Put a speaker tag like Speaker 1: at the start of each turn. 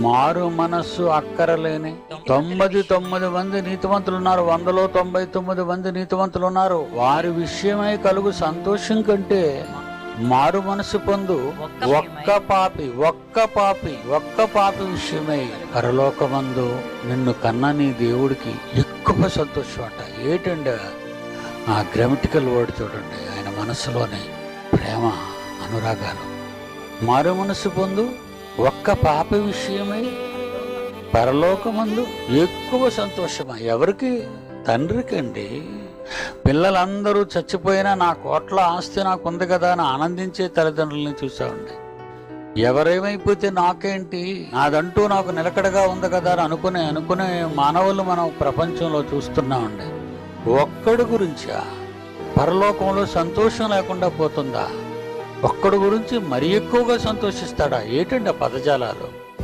Speaker 1: మారు మనస్సు అక్కరలేని 99 మంది నీతివంతులు ఉన్నారు, 100లో 99 మంది నీతివంతులు ఉన్నారు. వారి విషయమై కలుగు సంతోషం కంటే మారు మనసు పొందు ఒక్క పాపి విషయమై పరలోకమందు నిన్ను కన్న నీ దేవుడికి ఎక్కువ సంతోషం అంట. ఏంటండి ఆ గ్రామటికల్ వర్డ్ చూడండి, ఆయన మనసులోని ప్రేమ అనురాగాలు. మారు మనసు పొందు ఒక్క పాప విషయమై పరలోకమందు ఎక్కువ సంతోషమా. ఎవరికి? తండ్రికండి. పిల్లలందరూ చచ్చిపోయినా నా కోట్ల ఆస్తి నాకుంది కదా అని ఆనందించే తల్లిదండ్రులని చూసామండి. ఎవరేమైపోతే నాకేంటి, నాదంటూ నాకు నిలకడగా ఉంది కదా అని అనుకునే మానవులు మనం ప్రపంచంలో చూస్తున్నామండి. ఒక్కడి గురించా పరలోకంలో సంతోషం లేకుండా పోతుందా? ఒక్కడి గురించి మరి ఎక్కువగా సంతోషిస్తాడా? ఏంటండి ఆ పదజాలాలు?